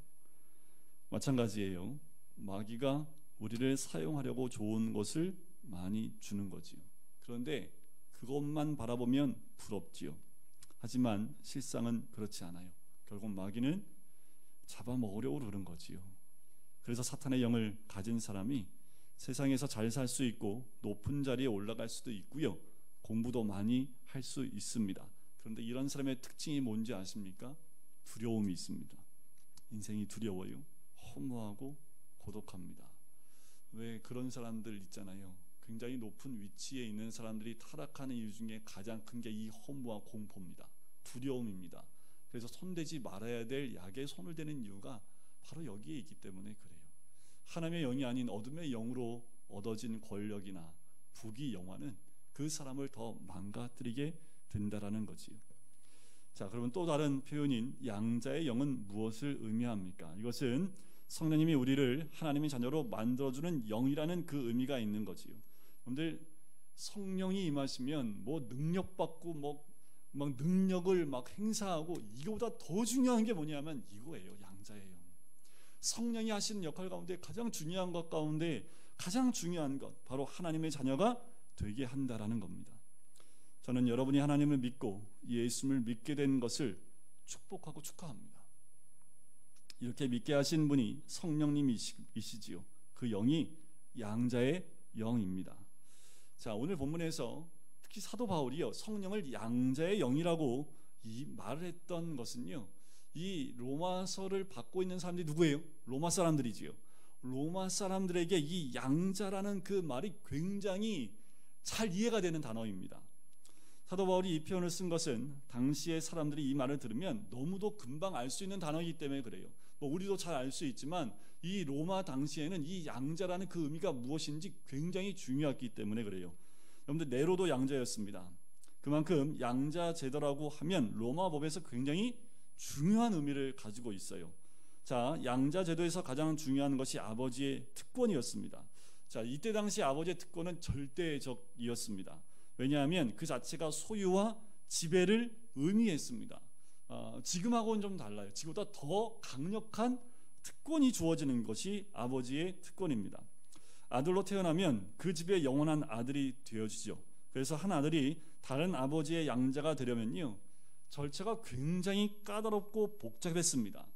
마찬가지예요. 마귀가 우리를 사용하려고 좋은 것을 많이 주는 거지요. 그런데 그것만 바라보면 부럽지요. 하지만 실상은 그렇지 않아요. 결국 마귀는 잡아먹으려고 그러는 거지요. 그래서 사탄의 영을 가진 사람이 세상에서 잘 살 수 있고 높은 자리에 올라갈 수도 있고요, 공부도 많이 할 수 있습니다. 그런데 이런 사람의 특징이 뭔지 아십니까? 두려움이 있습니다. 인생이 두려워요. 허무하고 고독합니다. 왜 그런 사람들 있잖아요. 굉장히 높은 위치에 있는 사람들이 타락하는 이유 중에 가장 큰 게 이 허무와 공포입니다. 두려움입니다. 그래서 손대지 말아야 될 약에 손을 대는 이유가 바로 여기에 있기 때문에 그래요. 하나님의 영이 아닌 어둠의 영으로 얻어진 권력이나 부귀 영화는 그 사람을 더 망가뜨리게 된다라는 거지요. 자, 그러면 또 다른 표현인 양자의 영은 무엇을 의미합니까? 이것은 성령님이 우리를 하나님의 자녀로 만들어주는 영이라는 그 의미가 있는 거지요. 여러분들, 성령이 임하시면 뭐 능력받고 막 능력을 막 행사하고, 이거보다 더 중요한 게 뭐냐면 이거예요. 양자의 영. 성령이 하시는 역할 가운데 가장 중요한 것 가운데 가장 중요한 것, 바로 하나님의 자녀가 되게 한다라는 겁니다. 저는 여러분이 하나님을 믿고 예수를 믿게 된 것을 축복하고 축하합니다. 이렇게 믿게 하신 분이 성령님이시지요. 그 영이 양자의 영입니다. 자, 오늘 본문에서 특히 사도 바울이요, 성령을 양자의 영이라고 이 말을 했던 것은요, 이 로마서를 받고 있는 사람들이 누구예요? 로마 사람들이지요. 로마 사람들에게 이 양자라는 그 말이 굉장히 잘 이해가 되는 단어입니다. 사도 바울이 이 표현을 쓴 것은 당시의 사람들이 이 말을 들으면 너무도 금방 알 수 있는 단어이기 때문에 그래요. 뭐 우리도 잘 알 수 있지만 이 로마 당시에는 이 양자라는 그 의미가 무엇인지 굉장히 중요했기 때문에 그래요. 여러분들 네로도 양자였습니다. 그만큼 양자 제도라고 하면 로마 법에서 굉장히 중요한 의미를 가지고 있어요. 자, 양자 제도에서 가장 중요한 것이 아버지의 특권이었습니다. 자, 이때 당시 아버지의 특권은 절대적이었습니다. 왜냐하면 그 자체가 소유와 지배를 의미했습니다. 지금하고는 좀 달라요. 지금보다 더 강력한 특권이 주어지는 것이 아버지의 특권입니다. 아들로 태어나면 그 집의 영원한 아들이 되어지죠. 그래서 한 아들이 다른 아버지의 양자가 되려면요, 절차가 굉장히 까다롭고 복잡했습니다.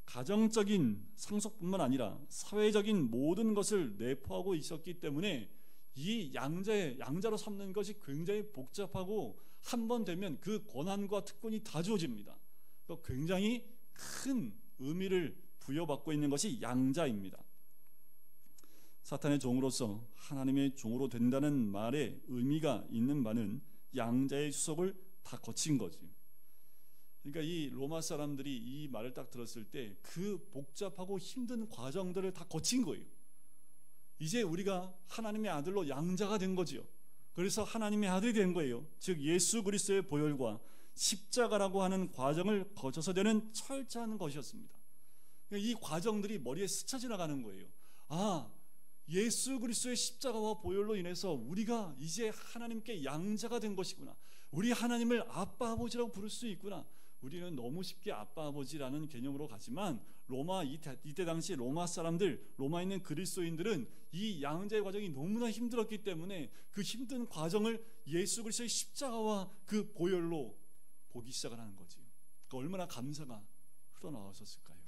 가정적인 상속뿐만 아니라 사회적인 모든 것을 내포하고 있었기 때문에 이 양자로 삼는 것이 굉장히 복잡하고 한 번 되면 그 권한과 특권이 다 주어집니다. 굉장히 큰 의미를 부여받고 있는 것이 양자입니다. 사탄의 종으로서 하나님의 종으로 된다는 말에 의미가 있는 바는 양자의 수속을 다 거친 거지. 그러니까 이 로마 사람들이 이 말을 딱 들었을 때 그 복잡하고 힘든 과정들을 다 거친 거예요. 이제 우리가 하나님의 아들로 양자가 된 거지요. 그래서 하나님의 아들이 된 거예요. 즉 예수 그리스도의 보혈과 십자가라고 하는 과정을 거쳐서 되는 철저한 것이었습니다. 이 과정들이 머리에 스쳐 지나가는 거예요. 예수 그리스도의 십자가와 보혈로 인해서 우리가 이제 하나님께 양자가 된 것이구나. 우리 하나님을 아빠 아버지라고 부를 수 있구나. 우리는 너무 쉽게 아빠 아버지라는 개념으로 가지만 이때 당시 로마 사람들, 로마에 있는 그리스도인들은 이 양자의 과정이 너무나 힘들었기 때문에 그 힘든 과정을 예수 그리스도의 십자가와 그 보혈로 보기 시작을 하는 거지. 그러니까 얼마나 감사가 흘러나왔었을까요?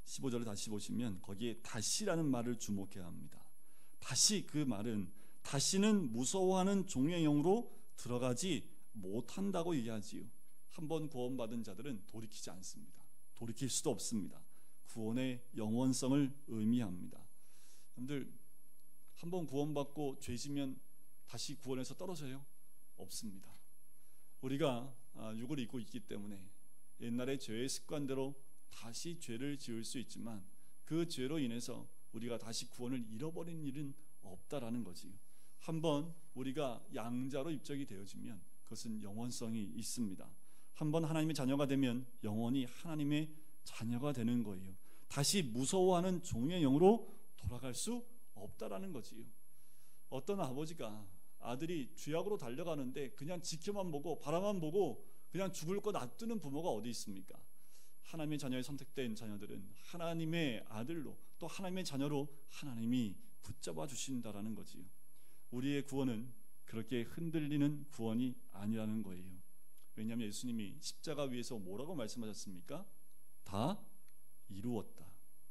15절을 다시 보시면 거기에 다시라는 말을 주목해야 합니다. 다시, 그 말은 다시는 무서워하는 종의 영으로 들어가지 못한다고 얘기하지요. 한번 구원받은 자들은 돌이키지 않습니다. 돌이킬 수도 없습니다. 구원의 영원성을 의미합니다. 여러분들, 한번 구원받고 죄지면 다시 구원에서 떨어져요? 없습니다. 우리가 육을 입고 있기 때문에 옛날의 죄의 습관대로 다시 죄를 지을 수 있지만 그 죄로 인해서 우리가 다시 구원을 잃어버린 일은 없다라는 거지요. 한번 우리가 양자로 입적이 되어지면 그것은 영원성이 있습니다. 한번 하나님의 자녀가 되면 영원히 하나님의 자녀가 되는 거예요. 다시 무서워하는 종의 영으로 돌아갈 수 없다라는 거지요. 어떤 아버지가 아들이 죄악으로 달려가는데 그냥 지켜만 보고 바라만 보고 그냥 죽을 거 놔두는 부모가 어디 있습니까? 하나님의 자녀에 선택된 자녀들은 하나님의 아들로, 또 하나님의 자녀로 하나님이 붙잡아 주신다라는 거지요. 우리의 구원은 그렇게 흔들리는 구원이 아니라는 거예요. 왜냐하면 예수님이 십자가 위에서 뭐라고 말씀하셨습니까? 다 이루었다.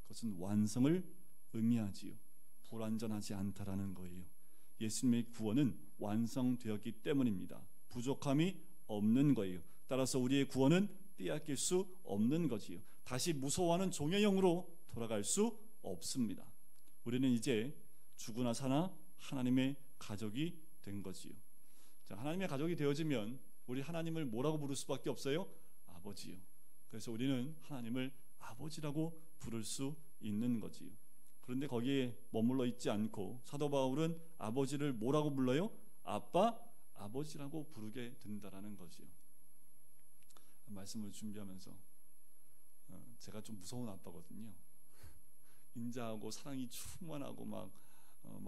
그것은 완성을 의미하지요. 불완전하지 않다라는 거예요. 예수님의 구원은 완성되었기 때문입니다. 부족함이 없는 거예요. 따라서 우리의 구원은 빼앗길 수 없는 거지요. 다시 무서워하는 종의 영으로 돌아갈 수 없습니다. 우리는 이제 죽으나 사나 하나님의 가족이 된 거지요. 자, 하나님의 가족이 되어지면 우리 하나님을 뭐라고 부를 수밖에 없어요? 아버지요. 그래서 우리는 하나님을 아버지라고 부를 수 있는 거지요. 그런데 거기에 머물러 있지 않고 사도 바울은 아버지를 뭐라고 불러요? 아빠, 아버지라고 부르게 된다라는 거지요. 말씀을 준비하면서 제가 좀 무서운 아빠거든요. 인자하고 사랑이 충만하고 막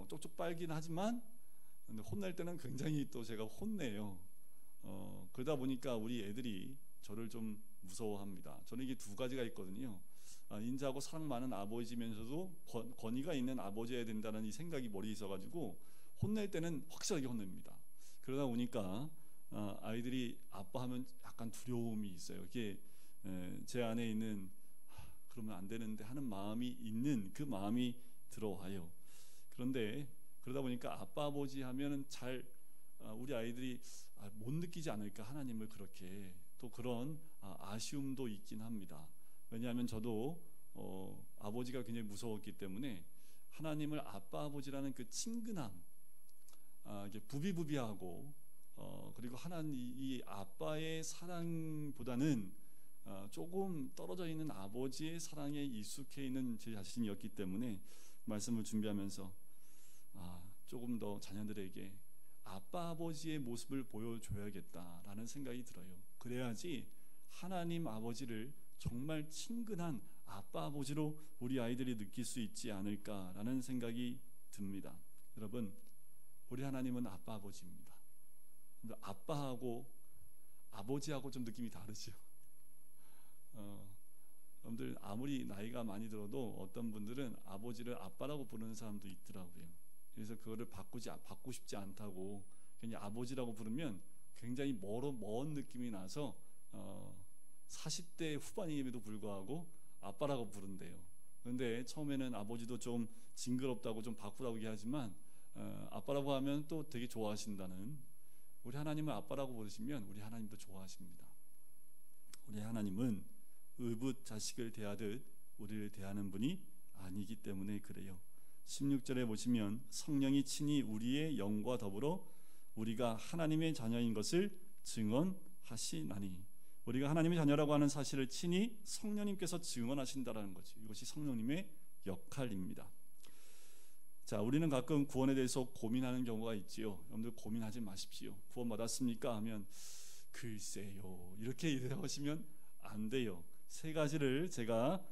쪽쪽 빨긴 하지만 근데 혼낼 때는 굉장히 또 제가 혼내요. 그러다 보니까 우리 애들이 저를 좀 무서워합니다. 저는 이게 두 가지가 있거든요. 인자하고 사랑 많은 아버지면서도 권위가 있는 아버지여야 된다는 이 생각이 머리에 있어가지고 혼낼 때는 확실하게 혼냅니다. 그러다 보니까 아이들이 아빠 하면 약간 두려움이 있어요. 이게 제 안에 있는 그러면 안 되는데 하는 마음이 있는 그 마음이 들어와요. 그런데 그러다 보니까 아빠 아버지 하면은 잘 우리 아이들이 못 느끼지 않을까, 하나님을 그렇게. 또 그런 아쉬움도 있긴 합니다. 왜냐하면 저도 아버지가 굉장히 무서웠기 때문에 하나님을 아빠 아버지라는 그 친근함, 이게 부비부비하고 그리고 하나님 이 아빠의 사랑보다는 조금 떨어져 있는 아버지의 사랑에 익숙해 있는 제 자신이었기 때문에 말씀을 준비하면서 조금 더 자녀들에게 아빠 아버지의 모습을 보여줘야겠다라는 생각이 들어요. 그래야지 하나님 아버지를 정말 친근한 아빠 아버지로 우리 아이들이 느낄 수 있지 않을까라는 생각이 듭니다. 여러분, 우리 하나님은 아빠 아버지입니다. 근데 아빠하고 아버지하고 좀 느낌이 다르죠. 여러분들 아무리 나이가 많이 들어도 어떤 분들은 아버지를 아빠라고 부르는 사람도 있더라고요. 그래서 그거를 바꾸고 싶지 않다고 그냥 아버지라고 부르면 굉장히 먼 느낌이 나서 40대 후반임에도 불구하고 아빠라고 부른대요. 그런데 처음에는 아버지도 좀 징그럽다고 좀 바꾸라고 얘기하지만 아빠라고 하면 또 되게 좋아하신다는, 우리 하나님을 아빠라고 부르시면 우리 하나님도 좋아하십니다. 우리 하나님은 의붓 자식을 대하듯 우리를 대하는 분이 아니기 때문에 그래요. 16절에 보시면 성령이 친히 우리의 영과 더불어 우리가 하나님의 자녀인 것을 증언하시나니, 우리가 하나님의 자녀라고 하는 사실을 친히 성령님께서 증언하신다라는 거죠. 이것이 성령님의 역할입니다. 자, 우리는 가끔 구원에 대해서 고민하는 경우가 있지요. 여러분들 고민하지 마십시오. 구원 받았습니까? 하면 글쎄요, 이렇게 하시면 안 돼요. 세 가지를 제가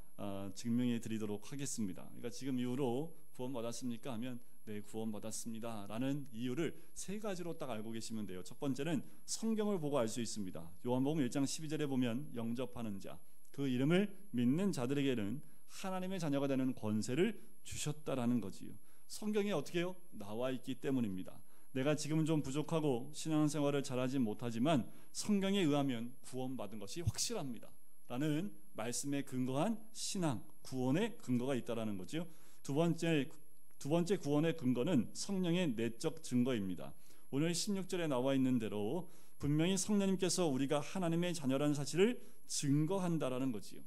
증명해 드리도록 하겠습니다. 그러니까 지금 이후로 구원 받았습니까? 하면 네, 구원 받았습니다 라는 이유를 세 가지로 딱 알고 계시면 돼요. 첫 번째는 성경을 보고 알 수 있습니다. 요한복음 1장 12절에 보면 영접하는 자, 그 이름을 믿는 자들에게는 하나님의 자녀가 되는 권세를 주셨다라는 거지요. 성경에 어떻게 해요? 나와 있기 때문입니다. 내가 지금은 좀 부족하고 신앙생활을 잘하지 못하지만 성경에 의하면 구원받은 것이 확실합니다 라는 말씀에 근거한 신앙, 구원의 근거가 있다라는 거죠. 두 번째 구원의 근거는 성령의 내적 증거입니다. 오늘 16절에 나와 있는 대로 분명히 성령님께서 우리가 하나님의 자녀라는 사실을 증거한다라는 거지요.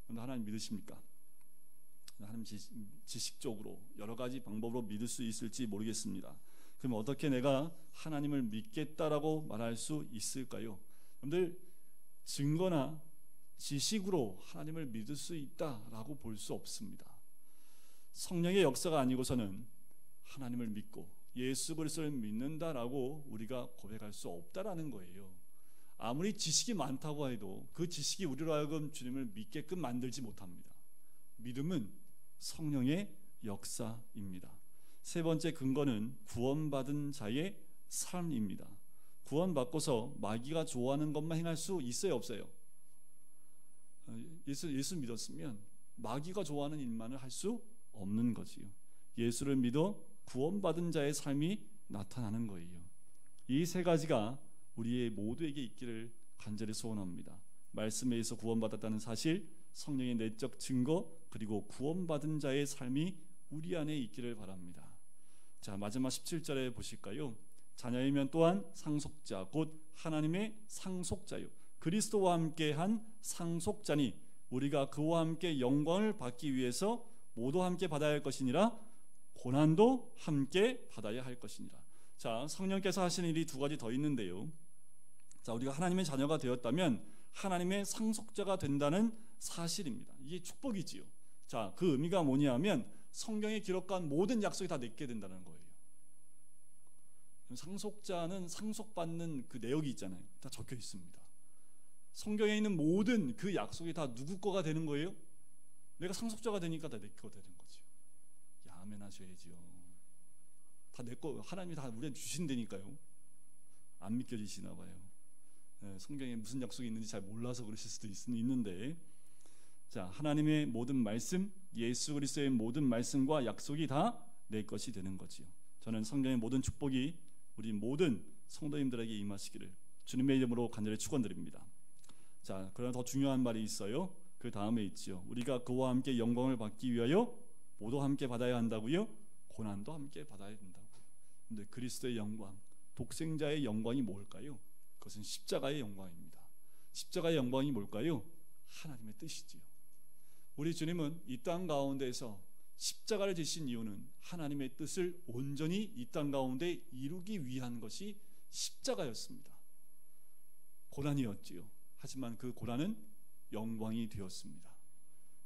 하나님 믿으십니까? 하나님 지식적으로 여러 가지 방법으로 믿을 수 있을지 모르겠습니다. 그럼 어떻게 내가 하나님을 믿겠다라고 말할 수 있을까요? 여러분들, 증거나 지식으로 하나님을 믿을 수 있다라고 볼 수 없습니다. 성령의 역사가 아니고서는 하나님을 믿고 예수 그리스도를 믿는다라고 우리가 고백할 수 없다라는 거예요. 아무리 지식이 많다고 해도 그 지식이 우리로 하여금 주님을 믿게끔 만들지 못합니다. 믿음은 성령의 역사입니다. 세 번째 근거는 구원받은 자의 삶입니다. 구원받고서 마귀가 좋아하는 것만 행할 수 있어요, 없어요? 예수 믿었으면 마귀가 좋아하는 일만을 할 수 없는 거지요. 예수를 믿어 구원받은 자의 삶이 나타나는 거예요. 이 세 가지가 우리의 모두에게 있기를 간절히 소원합니다. 말씀에 의해서 구원받았다는 사실, 성령의 내적 증거, 그리고 구원받은 자의 삶이 우리 안에 있기를 바랍니다. 자, 마지막 17절에 보실까요? 자녀이면 또한 상속자, 곧 하나님의 상속자요, 그리스도와 함께한 상속자니 우리가 그와 함께 영광을 받기 위해서 모두 함께 받아야 할 것이니라, 고난도 함께 받아야 할 것이니라. 자, 성령께서 하시는 일이 두 가지 더 있는데요. 자, 우리가 하나님의 자녀가 되었다면 하나님의 상속자가 된다는 사실입니다. 이게 축복이지요. 자, 그 의미가 뭐냐면 성경에 기록한 모든 약속이 다 내게 된다는 거예요. 상속자는 상속받는 그 내역이 있잖아요. 다 적혀 있습니다. 성경에 있는 모든 그 약속이 다 누구 거가 되는 거예요? 내가 상속자가 되니까 다 내 거 되는 거죠. 아멘 하셔야지요. 다 내 거, 하나님이 다 우리한테 주신다니까요. 안 믿겨지시나 봐요. 성경에 무슨 약속이 있는지 잘 몰라서 그러실 수도 있는데, 자, 하나님의 모든 말씀, 예수 그리스도의 모든 말씀과 약속이 다 내 것이 되는 거지요. 저는 성경의 모든 축복이 우리 모든 성도님들에게 임하시기를 주님의 이름으로 간절히 축원드립니다. 자, 그러나 더 중요한 말이 있어요. 그 다음에 있지요. 우리가 그와 함께 영광을 받기 위하여 모두 함께 받아야 한다고요? 고난도 함께 받아야 된다고요. 근데 그리스도의 영광, 독생자의 영광이 뭘까요? 그것은 십자가의 영광입니다. 십자가의 영광이 뭘까요? 하나님의 뜻이지요. 우리 주님은 이 땅 가운데에서 십자가를 지신 이유는 하나님의 뜻을 온전히 이 땅 가운데 이루기 위한 것이 십자가였습니다. 고난이었지요. 하지만 그 고난은 영광이 되었습니다.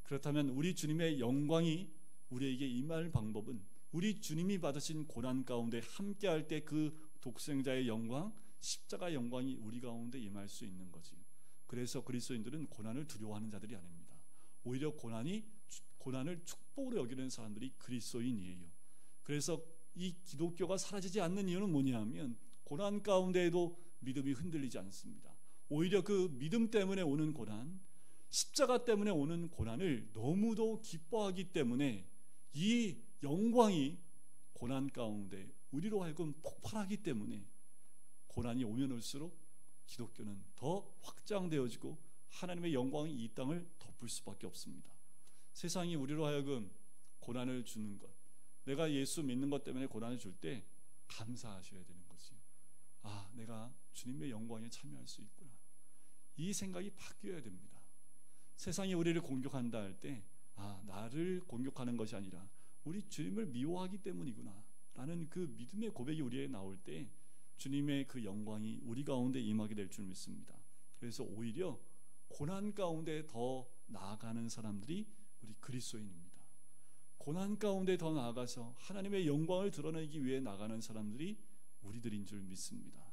그렇다면 우리 주님의 영광이 우리에게 임할 방법은 우리 주님이 받으신 고난 가운데 함께할 때 그 독생자의 영광, 십자가 영광이 우리 가운데 임할 수 있는 거지요. 그래서 그리스도인들은 고난을 두려워하는 자들이 아닙니다. 오히려 고난을 축복으로 여기는 사람들이 그리스도인이에요. 그래서 이 기독교가 사라지지 않는 이유는 뭐냐 하면 고난 가운데에도 믿음이 흔들리지 않습니다. 오히려 그 믿음 때문에 오는 고난, 십자가 때문에 오는 고난을 너무도 기뻐하기 때문에 이 영광이 고난 가운데 우리로 하여금 폭발하기 때문에 고난이 오면 올수록 기독교는 더 확장되어지고 하나님의 영광이 이 땅을 덮을 수밖에 없습니다. 세상이 우리로 하여금 고난을 주는 것, 내가 예수 믿는 것 때문에 고난을 줄 때 감사하셔야 되는 거지. 아, 내가 주님의 영광에 참여할 수 있구나. 이 생각이 바뀌어야 됩니다. 세상이 우리를 공격한다 할 때 아, 나를 공격하는 것이 아니라 우리 주님을 미워하기 때문이구나 라는 그 믿음의 고백이 우리에게 나올 때 주님의 그 영광이 우리 가운데 임하게 될 줄 믿습니다. 그래서 오히려 고난 가운데 더 나아가는 사람들이 우리 그리스도인입니다. 고난 가운데 더 나아가서 하나님의 영광을 드러내기 위해 나가는 사람들이 우리들인 줄 믿습니다.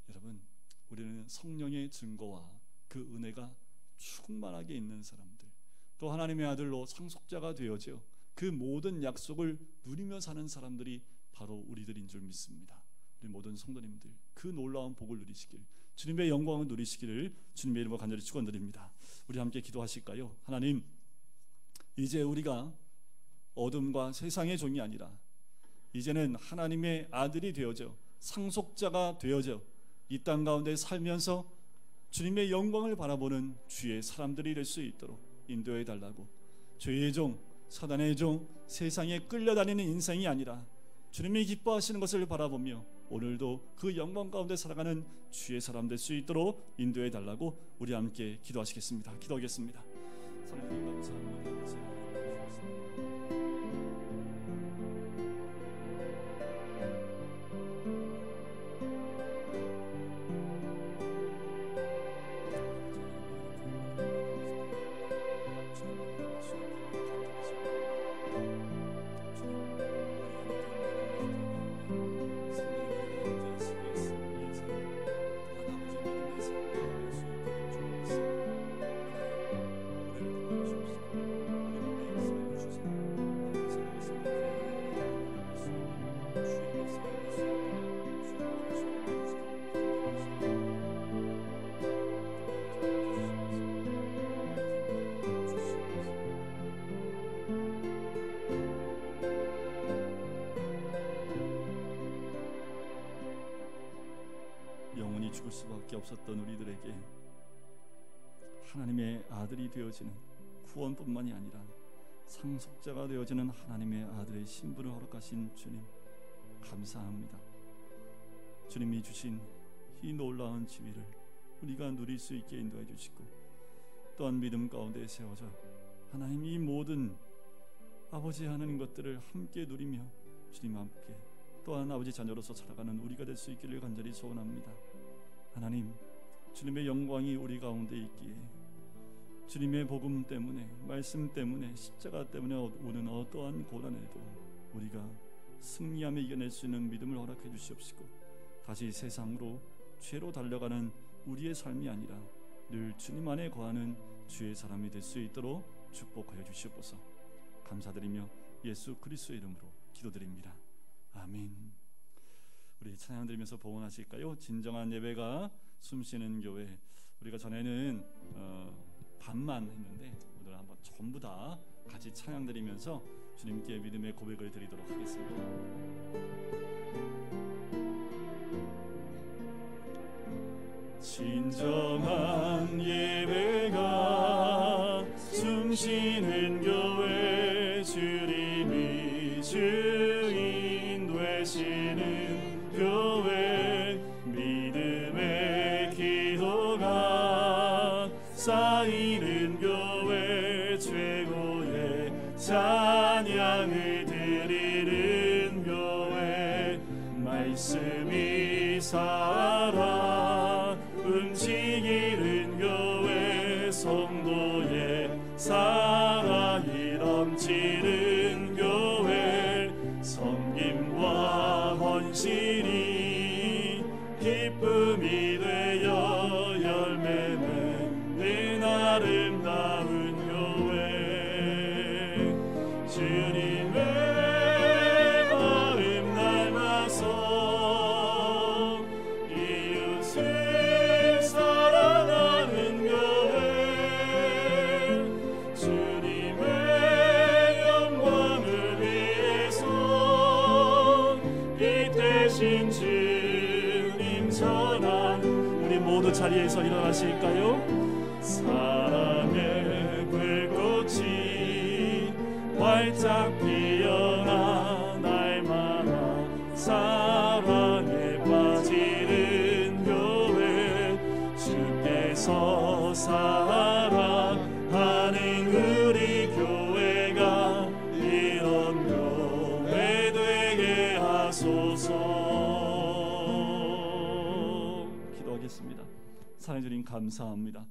여러분, 우리는 성령의 증거와 그 은혜가 충만하게 있는 사람들, 또 하나님의 아들로 상속자가 되어져 그 모든 약속을 누리며 사는 사람들이 바로 우리들인 줄 믿습니다. 우리 모든 성도님들 그 놀라운 복을 누리시길, 주님의 영광을 누리시기를 주님의 이름으로 간절히 축원드립니다. 우리 함께 기도하실까요? 하나님, 이제 우리가 어둠과 세상의 종이 아니라 이제는 하나님의 아들이 되어져 상속자가 되어져 이 땅 가운데 살면서 주님의 영광을 바라보는 주의 사람들이 될 수 있도록 인도해 달라고, 죄의 종, 사단의 종, 세상에 끌려다니는 인생이 아니라 주님이 기뻐하시는 것을 바라보며 오늘도 그 영광 가운데 살아가는 주의 사람 될 수 있도록 인도해 달라고 우리 함께 기도하시겠습니다. 기도하겠습니다. 하나님 감사합니다. 영원히 죽을 수밖에 없었던 우리들에게 하나님의 아들이 되어지는 구원뿐만이 아니라 상속자가 되어지는 하나님의 아들의 신분을 허락하신 주님, 감사합니다. 주님이 주신 이 놀라운 지위를 우리가 누릴 수 있게 인도해 주시고, 또한 믿음 가운데 세워져 하나님 이 모든 아버지 하는 것들을 함께 누리며 주님 함께 또한 아버지 자녀로서 살아가는 우리가 될 수 있기를 간절히 소원합니다. 하나님, 주님의 영광이 우리 가운데 있기에 주님의 복음 때문에, 말씀 때문에, 십자가 때문에 오는 어떠한 고난에도 우리가 승리하며 이겨낼 수 있는 믿음을 허락해 주시옵시고, 다시 세상으로 죄로 달려가는 우리의 삶이 아니라 늘 주님 안에 거하는 주의 사람이 될 수 있도록 축복하여 주시옵소서. 감사드리며 예수 그리스도의 이름으로 기도드립니다. 아멘. 우리 찬양 드리면서 봉헌하실까요? 진정한 예배가 숨쉬는 교회. 우리가 전에는 반만 했는데 오늘 한번 전부 다 같이 찬양 드리면서 주님께 믿음의 고백을 드리도록 하겠습니다. 진정한 예배가 숨쉬는 교회, 주님이 주인 되시는 교회, 믿음의 기도가 쌓이는 교회, 최고의 찬양을 드리는 교회, 말씀이 살아 움직이는 교회, 성 사랑이 넘치는 교회 섬김과 헌신이 기쁨이 되어 열매 맺는 아름다운 교회 주님의 마음 닮아서 이웃을 사랑하는 교회 주님의 영광을 위해서 이 대신 주님 전한 우리 모두 자리에서 일어나실까요? 사랑의 불꽃이 활짝 피어나 날마다 사랑에 빠지는 교회 주께서 사랑하는 우리 교회가 이런 교회 되게 하소서. 기도하겠습니다. 사랑해 주님 감사합니다.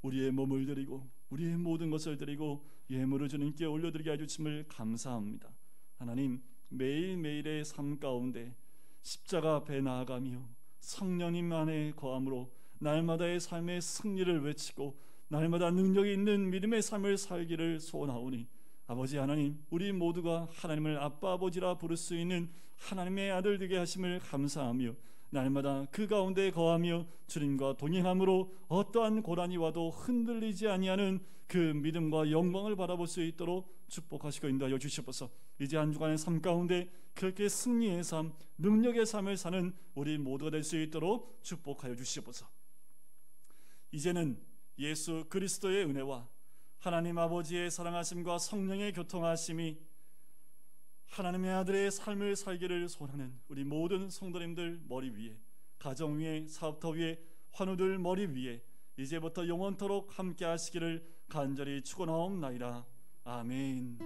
우리의 몸을 드리고 우리의 모든 것을 드리고 예물을 주님께 올려드리게 해주심을 감사합니다. 하나님, 매일매일의 삶 가운데 십자가 앞에 나아가며 성령님 안에 거함으로 날마다의 삶의 승리를 외치고 날마다 능력이 있는 믿음의 삶을 살기를 소원하오니 아버지 하나님, 우리 모두가 하나님을 아빠 아버지라 부를 수 있는 하나님의 아들 되게 하심을 감사하며 날마다 그 가운데 거하며 주님과 동행함으로 어떠한 고난이 와도 흔들리지 아니하는 그 믿음과 영광을 바라볼 수 있도록 축복하시고 인도하여 주시옵소서. 이제 한 주간의 삶 가운데 그렇게 승리의 삶, 능력의 삶을 사는 우리 모두가 될 수 있도록 축복하여 주시옵소서. 이제는 예수 그리스도의 은혜와 하나님 아버지의 사랑하심과 성령의 교통하심이 하나님의 아들의 삶을 살기를 소원하는 우리 모든 성도님들 머리 위에, 가정 위에, 사업터 위에, 환우들 머리 위에 이제부터 영원토록 함께 하시기를 간절히 축원하옵나이다. 아멘.